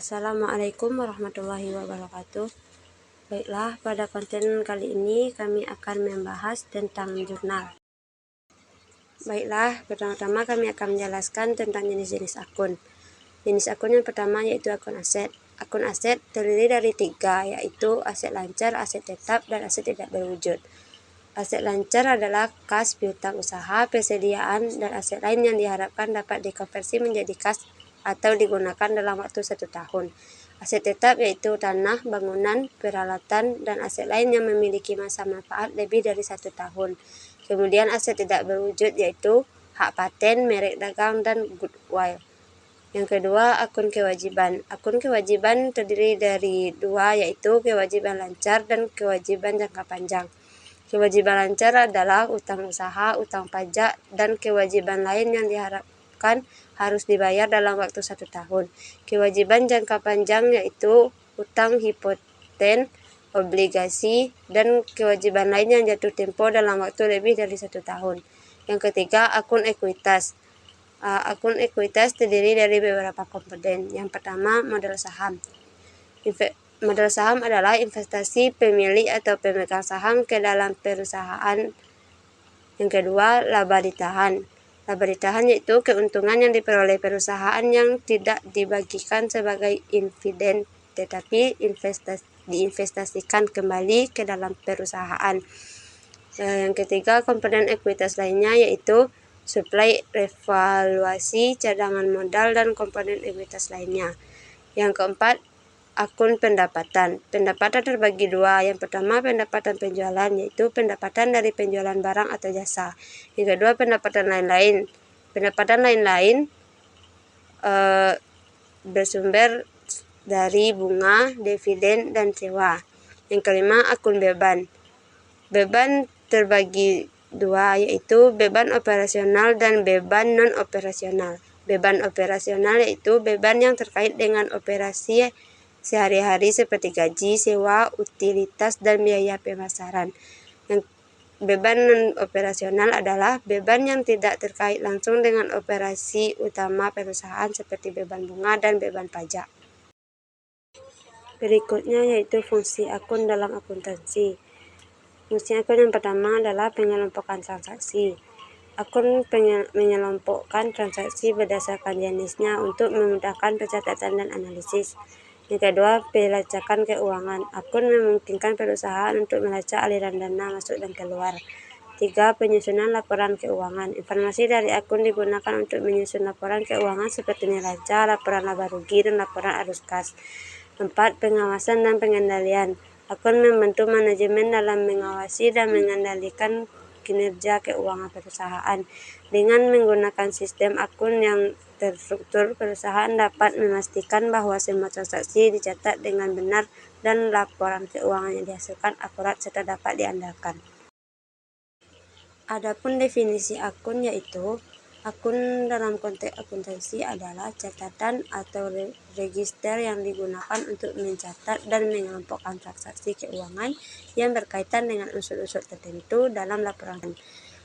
Assalamualaikum warahmatullahi wabarakatuh. Baiklah, pada konten kali ini kami akan membahas tentang jurnal. Baiklah, pertama-tama kami akan menjelaskan tentang jenis-jenis akun. Jenis akun yang pertama yaitu akun aset. Akun aset terdiri dari 3, yaitu aset lancar, aset tetap, dan aset tidak berwujud. Aset lancar adalah kas piutang usaha, persediaan, dan aset lain yang diharapkan dapat dikonversi menjadi kas atau digunakan dalam waktu 1 tahun. Aset tetap yaitu tanah, bangunan, peralatan, dan aset lain yang memiliki masa manfaat lebih dari 1 tahun. Kemudian aset tidak berwujud yaitu hak paten, merek dagang, dan goodwill. Yang kedua, akun kewajiban. Akun kewajiban terdiri dari 2, yaitu kewajiban lancar dan kewajiban jangka panjang. Kewajiban lancar adalah utang usaha, utang pajak, dan kewajiban lain yang diharapkan harus dibayar dalam waktu 1 tahun. Kewajiban jangka panjang yaitu utang hipotek, obligasi, dan kewajiban lain yang jatuh tempo dalam waktu lebih dari 1 tahun. Yang ketiga, akun ekuitas. Akun ekuitas terdiri dari beberapa komponen. Yang pertama, modal saham. Modal saham adalah investasi pemilik atau pemegang saham ke dalam perusahaan. Yang kedua, laba ditahan. Laba ditahan yaitu keuntungan yang diperoleh perusahaan yang tidak dibagikan sebagai dividen, tetapi diinvestasikan kembali ke dalam perusahaan. Yang ketiga, komponen ekuitas lainnya yaitu suplai, revaluasi, cadangan modal, dan komponen ekuitas lainnya. Yang keempat, akun pendapatan. Pendapatan terbagi 2. Yang pertama, pendapatan penjualan, yaitu pendapatan dari penjualan barang atau jasa. Yang kedua, pendapatan lain-lain. Pendapatan lain-lain bersumber dari bunga, dividen, dan sewa. Yang kelima, akun beban. Beban terbagi 2, yaitu beban operasional dan beban non-operasional. Beban operasional yaitu beban yang terkait dengan operasi sehari-hari seperti gaji, sewa, utilitas, dan biaya pemasaran. Yang beban non-operasional adalah beban yang tidak terkait langsung dengan operasi utama perusahaan seperti beban bunga dan beban pajak. Berikutnya yaitu fungsi akun dalam akuntansi. Fungsi akun yang pertama adalah pengelompokan transaksi. Akun mengelompokkan transaksi berdasarkan jenisnya untuk memudahkan pencatatan dan analisis. Yang kedua, pelacakan keuangan. Akun memungkinkan perusahaan untuk melacak aliran dana masuk dan keluar. 3. Penyusunan laporan keuangan. Informasi dari akun digunakan untuk menyusun laporan keuangan seperti neraca, laporan laba rugi, dan laporan arus kas. 4. Pengawasan dan pengendalian. Akun membantu manajemen dalam mengawasi dan mengendalikan kinerja keuangan perusahaan. Dengan menggunakan sistem akun yang terstruktur, perusahaan dapat memastikan bahwa semua transaksi dicatat dengan benar dan laporan keuangan yang dihasilkan akurat serta dapat diandalkan. Adapun definisi akun yaitu akun dalam konteks akuntansi adalah catatan atau register yang digunakan untuk mencatat dan mengelompokkan transaksi keuangan yang berkaitan dengan unsur-unsur tertentu dalam laporan.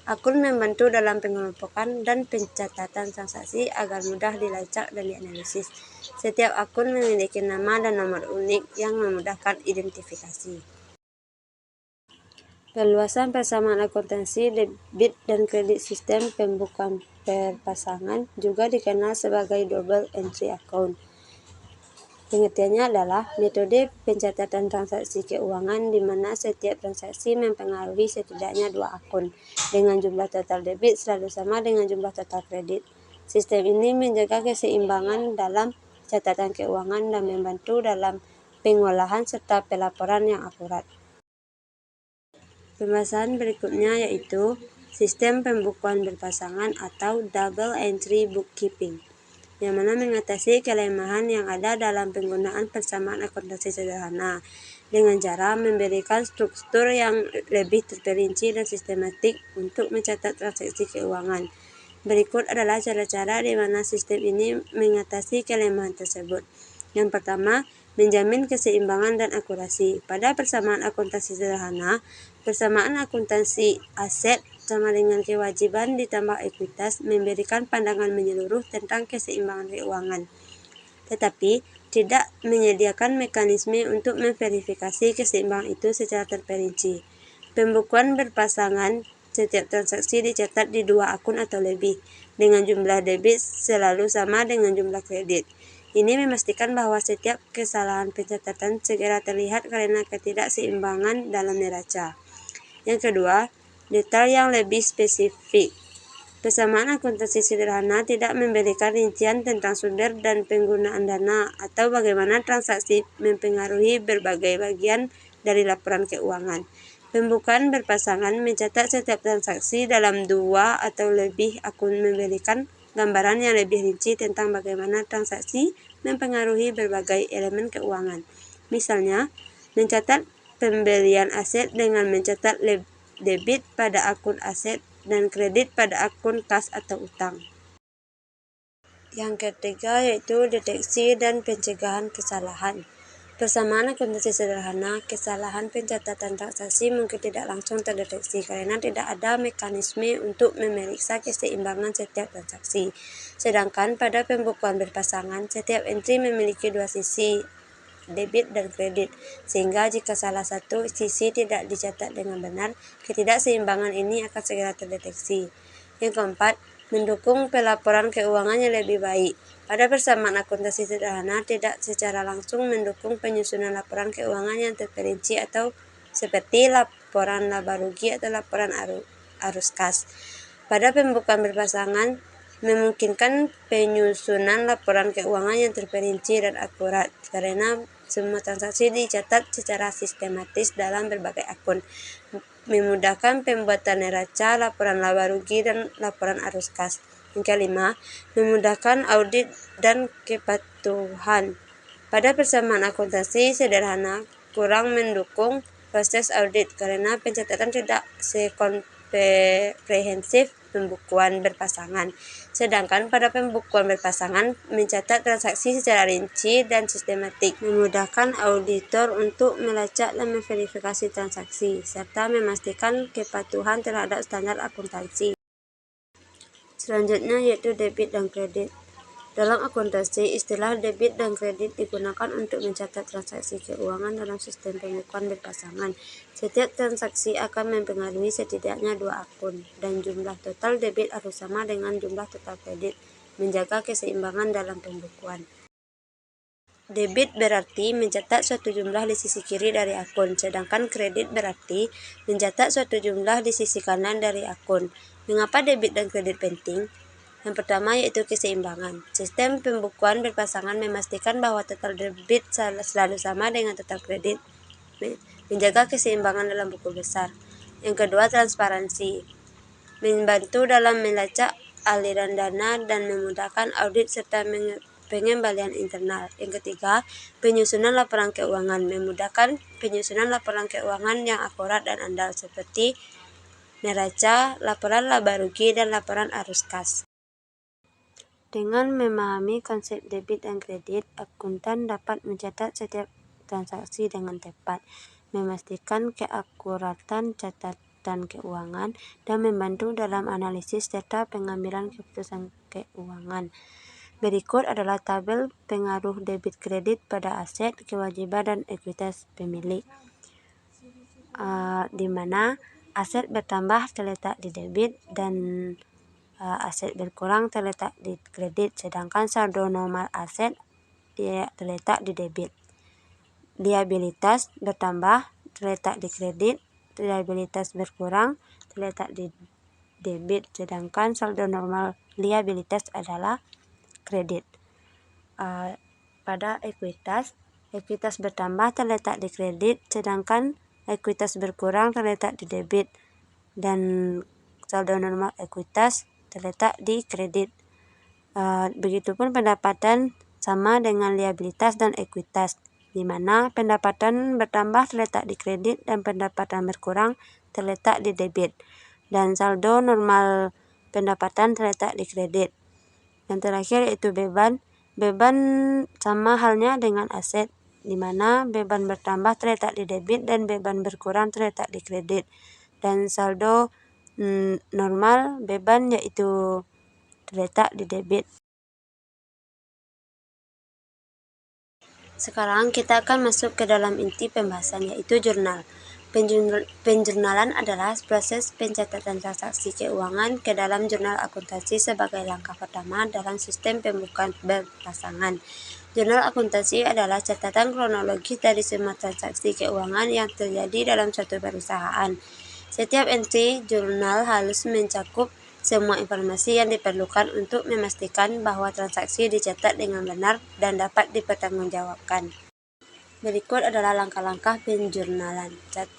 Akun membantu dalam pengelompokan dan pencatatan transaksi agar mudah dilacak dan dianalisis. Setiap akun memiliki nama dan nomor unik yang memudahkan identifikasi. Perluasan persamaan akuntansi debit dan kredit. Sistem pembukuan berpasangan juga dikenal sebagai double entry account. Pengertiannya adalah metode pencatatan transaksi keuangan di mana setiap transaksi mempengaruhi setidaknya 2 akun dengan jumlah total debit selalu sama dengan jumlah total kredit. Sistem ini menjaga keseimbangan dalam catatan keuangan dan membantu dalam pengolahan serta pelaporan yang akurat. Pembahasan berikutnya yaitu sistem pembukuan berpasangan atau double entry bookkeeping, yang mana mengatasi kelemahan yang ada dalam penggunaan persamaan akuntansi sederhana dengan cara memberikan struktur yang lebih terperinci dan sistematik untuk mencatat transaksi keuangan. Berikut adalah cara-cara di mana sistem ini mengatasi kelemahan tersebut. Yang pertama, menjamin keseimbangan dan akurasi. Pada persamaan akuntansi sederhana, persamaan akuntansi aset sama dengan kewajiban ditambah ekuitas memberikan pandangan menyeluruh tentang keseimbangan keuangan. Tetapi, tidak menyediakan mekanisme untuk memverifikasi keseimbangan itu secara terperinci. Pembukuan berpasangan, setiap transaksi dicatat di 2 akun atau lebih, dengan jumlah debit selalu sama dengan jumlah kredit. Ini memastikan bahwa setiap kesalahan pencatatan segera terlihat karena ketidakseimbangan dalam neraca. Yang kedua, detail yang lebih spesifik. Persamaan akuntansi sederhana tidak memberikan rincian tentang sumber dan penggunaan dana atau bagaimana transaksi mempengaruhi berbagai bagian dari laporan keuangan. Pembukuan berpasangan mencatat setiap transaksi dalam 2 atau lebih akun memberikan gambaran yang lebih rinci tentang bagaimana transaksi mempengaruhi berbagai elemen keuangan. Misalnya, mencatat pembelian aset dengan mencatat debit pada akun aset dan kredit pada akun kas atau utang. Yang ketiga yaitu deteksi dan pencegahan kesalahan. Persamaan akuntansi sederhana, kesalahan pencatatan transaksi mungkin tidak langsung terdeteksi karena tidak ada mekanisme untuk memeriksa keseimbangan setiap transaksi. Sedangkan pada pembukuan berpasangan, setiap entry memiliki 2 sisi, debit dan kredit, sehingga jika salah satu sisi tidak dicatat dengan benar, ketidakseimbangan ini akan segera terdeteksi. Yang keempat, mendukung pelaporan keuangan yang lebih baik. Pada persamaan akuntansi sederhana tidak secara langsung mendukung penyusunan laporan keuangan yang terperinci atau seperti laporan laba rugi atau laporan arus kas. Pada pembukuan berpasangan memungkinkan penyusunan laporan keuangan yang terperinci dan akurat karena semua transaksi dicatat secara sistematis dalam berbagai akun, memudahkan pembuatan neraca, laporan laba rugi, dan laporan arus kas. Yang kelima, memudahkan audit dan kepatuhan. Pada persamaan akuntansi sederhana kurang mendukung proses audit karena pencatatan tidak sekomprehensif pembukuan berpasangan. Sedangkan pada pembukuan berpasangan mencatat transaksi secara rinci dan sistematik, memudahkan auditor untuk melacak dan memverifikasi transaksi, serta memastikan kepatuhan terhadap standar akuntansi. Selanjutnya yaitu debit dan kredit. Dalam akuntansi, istilah debit dan kredit digunakan untuk mencatat transaksi keuangan dalam sistem pembukuan berpasangan. Setiap transaksi akan mempengaruhi setidaknya 2 akun, dan jumlah total debit harus sama dengan jumlah total kredit, menjaga keseimbangan dalam pembukuan. Debit berarti mencatat suatu jumlah di sisi kiri dari akun, sedangkan kredit berarti mencatat suatu jumlah di sisi kanan dari akun. Mengapa debit dan kredit penting? Yang pertama yaitu keseimbangan. Sistem pembukuan berpasangan memastikan bahwa total debit selalu sama dengan total kredit, menjaga keseimbangan dalam buku besar. Yang kedua, transparansi. Membantu dalam melacak aliran dana dan memudahkan audit serta pengembalian internal. Yang ketiga, penyusunan laporan keuangan. Memudahkan penyusunan laporan keuangan yang akurat dan andal seperti neraca, laporan laba rugi, dan laporan arus kas. Dengan memahami konsep debit dan kredit, akuntan dapat mencatat setiap transaksi dengan tepat, memastikan keakuratan catatan keuangan, dan membantu dalam analisis serta pengambilan keputusan keuangan. Berikut adalah tabel pengaruh debit kredit pada aset, kewajiban, dan ekuitas pemilik, di mana aset bertambah terletak di debit dan aset berkurang terletak di kredit, sedangkan saldo normal aset terletak di debit. Liabilitas bertambah terletak di kredit, liabilitas berkurang terletak di debit, sedangkan saldo normal liabilitas adalah kredit. Pada ekuitas bertambah terletak di kredit, sedangkan ekuitas berkurang terletak di debit, dan saldo normal ekuitas terletak di kredit. Begitupun pendapatan sama dengan liabilitas dan ekuitas, di mana pendapatan bertambah terletak di kredit dan pendapatan berkurang terletak di debit, dan saldo normal pendapatan terletak di kredit. Yang terakhir yaitu beban. Beban sama halnya dengan aset, di mana beban bertambah terletak di debit dan beban berkurang terletak di kredit, dan saldo normal beban yaitu terletak di debit. Sekarang kita akan masuk ke dalam inti pembahasan, yaitu jurnal. Penjurnalan adalah proses pencatatan transaksi keuangan ke dalam jurnal akuntansi sebagai langkah pertama dalam sistem pembukuan berpasangan. Jurnal akuntansi adalah catatan kronologis dari semua transaksi keuangan yang terjadi dalam suatu perusahaan. Setiap entry jurnal harus mencakup semua informasi yang diperlukan untuk memastikan bahwa transaksi dicatat dengan benar dan dapat dipertanggungjawabkan. Berikut adalah langkah-langkah penjurnalan. 1.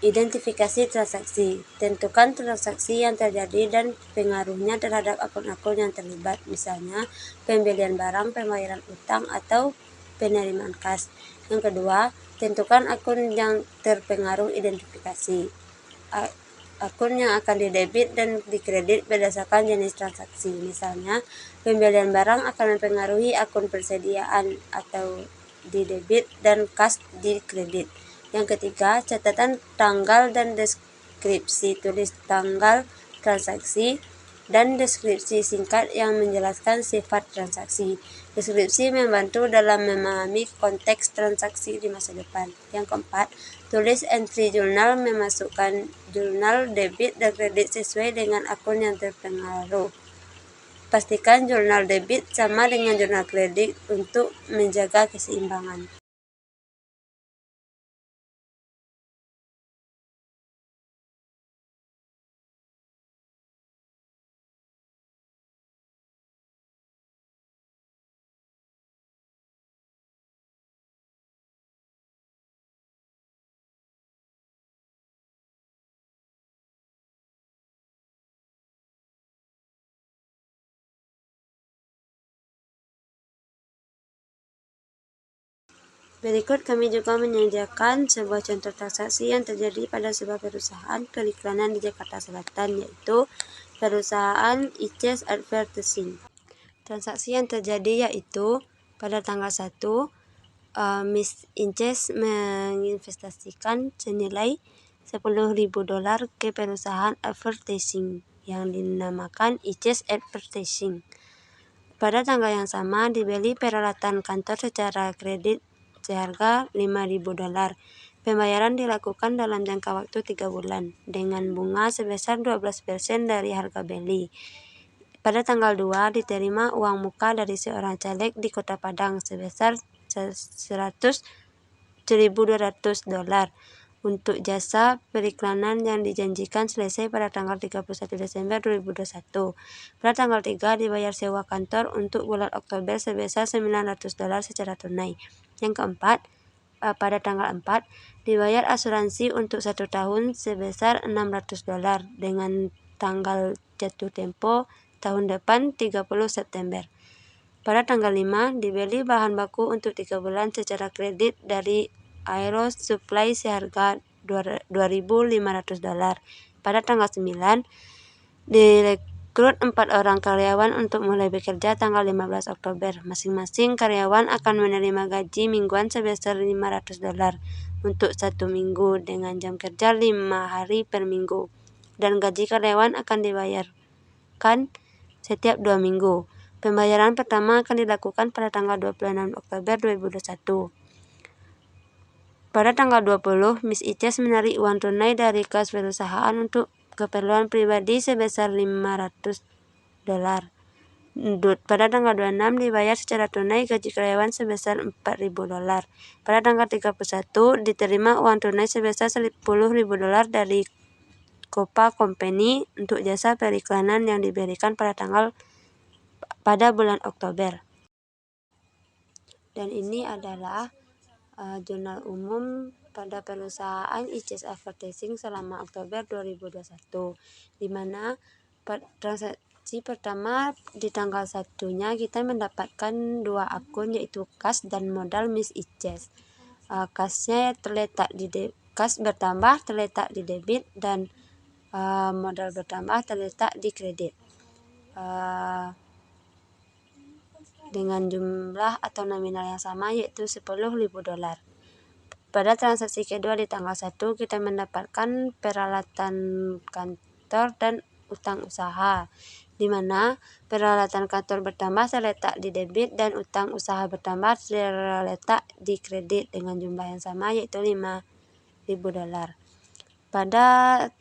Identifikasi transaksi. Tentukan transaksi yang terjadi dan pengaruhnya terhadap akun-akun yang terlibat, misalnya pembelian barang, pembayaran utang, atau penerimaan kas. Yang kedua, tentukan akun yang terpengaruh. Identifikasi akun yang akan didebit dan dikredit berdasarkan jenis transaksi. Misalnya, pembelian barang akan mempengaruhi akun persediaan atau didebit dan kas dikredit. Yang ketiga, catatan tanggal dan deskripsi. Tulis tanggal transaksi dan deskripsi singkat yang menjelaskan sifat transaksi. Deskripsi membantu dalam memahami konteks transaksi di masa depan. Yang keempat, tulis entry jurnal, memasukkan jurnal debit dan kredit sesuai dengan akun yang terpengaruh. Pastikan jurnal debit sama dengan jurnal kredit untuk menjaga keseimbangan. Berikut kami juga menyediakan sebuah contoh transaksi yang terjadi pada sebuah perusahaan periklanan di Jakarta Selatan, yaitu perusahaan ICES Advertising. Transaksi yang terjadi yaitu pada tanggal 1, Miss ICES menginvestasikan senilai $10.000 ke perusahaan advertising yang dinamakan ICES Advertising. Pada tanggal yang sama dibeli peralatan kantor secara kredit seharga $5.000. Pembayaran dilakukan dalam jangka waktu 3 bulan dengan bunga sebesar 12% dari harga beli. Pada tanggal 2 diterima uang muka dari seorang caleg di Kota Padang sebesar $100.200 untuk jasa periklanan yang dijanjikan selesai pada tanggal 31 Desember 2021. Pada tanggal 3 dibayar sewa kantor untuk bulan Oktober sebesar $900 secara tunai. Yang keempat, pada tanggal 4 dibayar asuransi untuk 1 tahun sebesar $600 dengan tanggal jatuh tempo tahun depan 30 September. Pada tanggal 5 dibeli bahan baku untuk 3 bulan secara kredit dari Aero Supply seharga $2.500. Pada tanggal 9 direkrut 4 orang karyawan untuk mulai bekerja tanggal 15 Oktober. Masing-masing karyawan akan menerima gaji mingguan sebesar $500 untuk 1 minggu dengan jam kerja 5 hari per minggu, dan gaji karyawan akan dibayarkan setiap 2 minggu. Pembayaran pertama akan dilakukan pada tanggal 26 Oktober 2021. Pada tanggal 20, Miss ICES menarik uang tunai dari kas perusahaan untuk keperluan pribadi sebesar $500. Pada tanggal 26 dibayar secara tunai gaji karyawan sebesar $4.000. Pada tanggal 31 diterima uang tunai sebesar $10.000 dari Copa Company untuk jasa periklanan yang diberikan pada bulan Oktober. Dan ini adalah jurnal umum pada perusahaan ICES Advertising selama Oktober 2021, di mana transaksi pertama di tanggal 1-nya kita mendapatkan 2 akun, yaitu kas dan modal Miss ICES. Kasnya terletak kas bertambah terletak di debit dan modal bertambah terletak di kredit dengan jumlah atau nominal yang sama, yaitu $10.000. Pada transaksi kedua di tanggal 1 kita mendapatkan peralatan kantor dan utang usaha. di mana peralatan kantor bertambah terletak di debit dan utang usaha bertambah terletak di kredit dengan jumlah yang sama, yaitu $5.000. Pada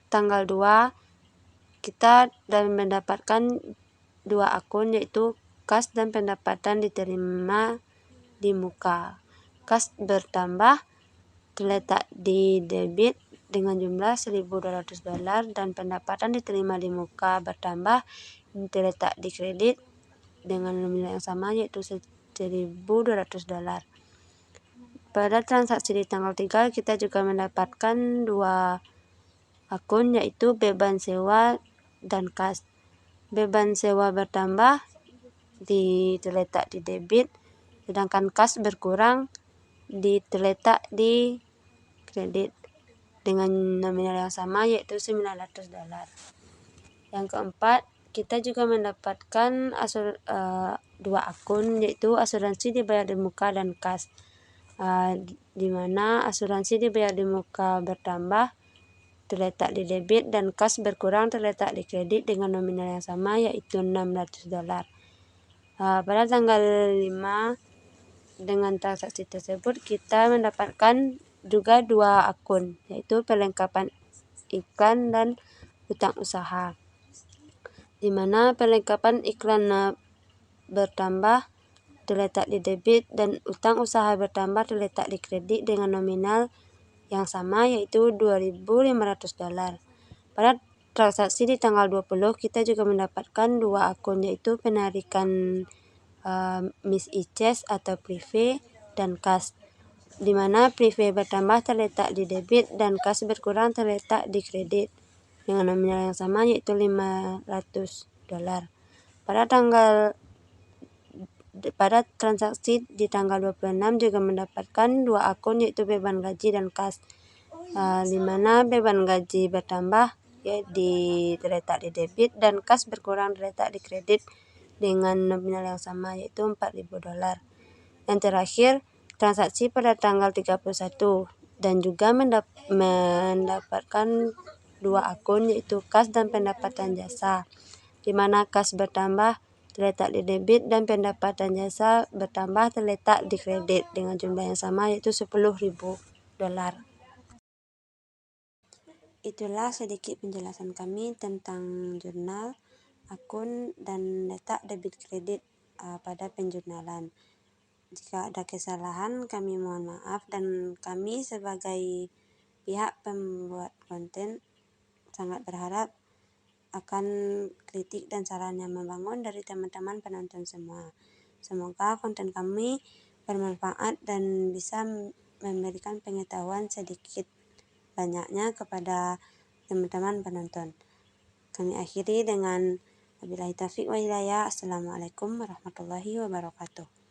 tanggal 2 kita dan mendapatkan dua akun, yaitu kas dan pendapatan diterima di muka. Kas bertambah terletak di debit dengan jumlah $1.200 dan pendapatan diterima di muka bertambah terletak di kredit dengan nominal yang sama, yaitu $1.200. Pada transaksi di tanggal 3 kita juga mendapatkan dua akun, yaitu beban sewa dan kas. Beban sewa bertambah terletak di debit, sedangkan kas berkurang terletak di kredit dengan nominal yang sama, yaitu $900. Yang keempat, kita juga mendapatkan dua akun, yaitu asuransi dibayar di muka dan kas, di mana asuransi dibayar di muka bertambah terletak di debit dan kas berkurang terletak di kredit dengan nominal yang sama, yaitu $600. Pada tanggal 5 dengan transaksi tersebut kita mendapatkan juga dua akun, yaitu perlengkapan iklan dan utang usaha, di mana perlengkapan iklan bertambah terletak di debit dan utang usaha bertambah terletak di kredit dengan nominal yang sama, yaitu $2.500. Pada transaksi di tanggal 20 kita juga mendapatkan dua akun, yaitu penarikan Miss Ices atau prive dan kas, di mana prive bertambah terletak di debit dan kas berkurang terletak di kredit dengan nominal yang sama, yaitu $500. Pada transaksi di tanggal 26 juga mendapatkan dua akun, yaitu beban gaji dan kas, di mana beban gaji bertambah terletak di debit dan kas berkurang terletak di kredit dengan nominal yang sama, yaitu $4.000. Yang terakhir, transaksi pada tanggal 31 dan juga mendapatkan dua akun, yaitu kas dan pendapatan jasa, di mana kas bertambah terletak di debit dan pendapatan jasa bertambah terletak di kredit dengan jumlah yang sama, yaitu $10.000. Itulah sedikit penjelasan kami tentang jurnal, akun, dan letak debit kredit pada penjurnalan. Jika ada kesalahan kami mohon maaf, dan kami sebagai pihak pembuat konten sangat berharap akan kritik dan saran yang membangun dari teman-teman penonton semua. Semoga konten kami bermanfaat dan bisa memberikan pengetahuan sedikit banyaknya kepada teman-teman penonton. Kami akhiri dengan wabillahi taufiq wa hidayah. Assalamualaikum warahmatullahi wabarakatuh.